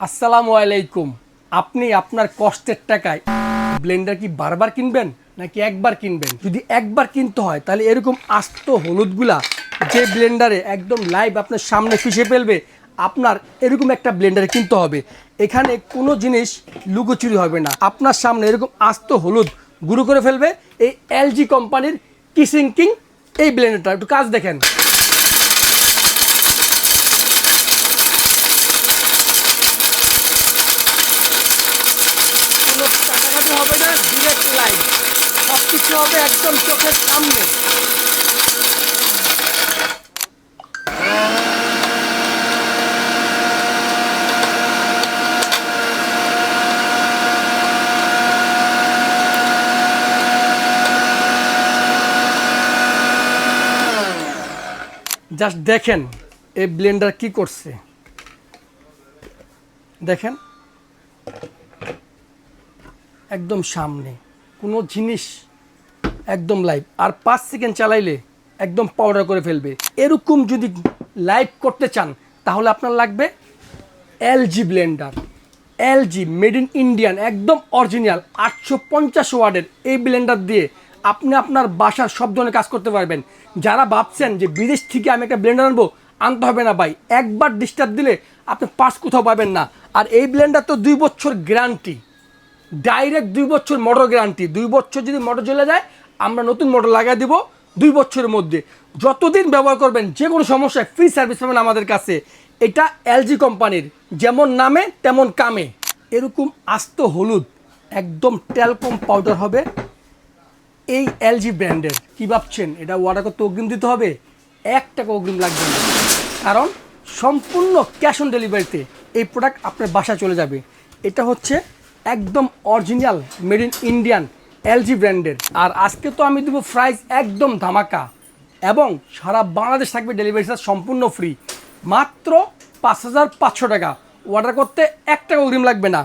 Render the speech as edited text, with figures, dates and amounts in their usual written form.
আসসালামু আলাইকুম। আপনি আপনার কষ্টের টাকায় ব্লেন্ডার কি বারবার কিনবেন নাকি একবার কিনবেন? যদি একবার কিনতে হয় তাহলে এরকম আস্ত হলুদগুলা যে ব্লেন্ডারে একদম লাইভ আপনার সামনে পিষে ফেলবে, আপনার এরকম একটা ব্লেন্ডারে কিনতে হবে। এখানে কোনো জিনিস লুকোচুরি হবে না, আপনার সামনে এরকম আস্ত হলুদ গুঁড়ো করে ফেলবে এই এলজি কোম্পানির কিসিং কিং এই ব্লেন্ডারটা। একটু কাজ দেখেন। কোনো কাটাকাটি হবে না, ডিরেক্ট লাইভ, সব কিছু হবে একদম চোখের সামনে। জাস্ট দেখেন এই ব্লেন্ডার কি করছে, দেখেন একদম সামনে, কোনো জিনিস একদম লাইভ। আর 5 সেকেন্ড চালাইলে একদম পাউডার করে ফেলবে। এরকম যদি লাইভ করতে চান তাহলে আপনার লাগবে LG Blender. LG made in Indian, একদম অরিজিনাল 850 ওয়াটের এই ব্লেন্ডার দিয়ে আপনি আপনার বাসার সব ধরনের কাজ করতে পারবেন। যারা ভাবছেন যে বিদেশ থেকে আমি একটা ব্লেন্ডার আনবো, আনতে হবে না ভাই, একবার ডিস্টার্ব দিলে আপনি পাস কোথাও পাবেন না। আর এই ব্লেন্ডার তো 2 বছর গ্যারান্টি, ডাইরেক্ট 2 বছর মোটর গ্যারান্টি। 2 বছর যদি মোটর চলে যায় আমরা নতুন মোটর লাগিয়ে দিব 2 বছরের মধ্যে। যতদিন ব্যবহার করবেন যে কোনো সমস্যায় ফ্রি সার্ভিস পাবেন আমাদের কাছে। এটা এলজি কোম্পানির, যেমন নামে তেমন কামে। এরকম আস্ত হলুদ একদম টেলকম পাউডার হবে এই এলজি ব্র্যান্ডের। কী ভাবছেন এটা অর্ডার করতে অগ্রিম দিতে হবে? 1 টাকা অগ্রিম লাগবে না, কারণ সম্পূর্ণ ক্যাশ অন ডেলিভারিতে এই প্রোডাক্ট আপনার বাসায় চলে যাবে। এটা হচ্ছে একদম original made in Indian LG ব্র্যান্ডের। আর আজকে তো আমি দেবো প্রাইস একদম ধামাকা, এবং সারা বাংলাদেশ থাকবে ডেলিভারি চার্জ সম্পূর্ণ ফ্রি, মাত্র 5500 টাকা। অর্ডার করতে 1 টাকা অগ্রিম লাগবে না।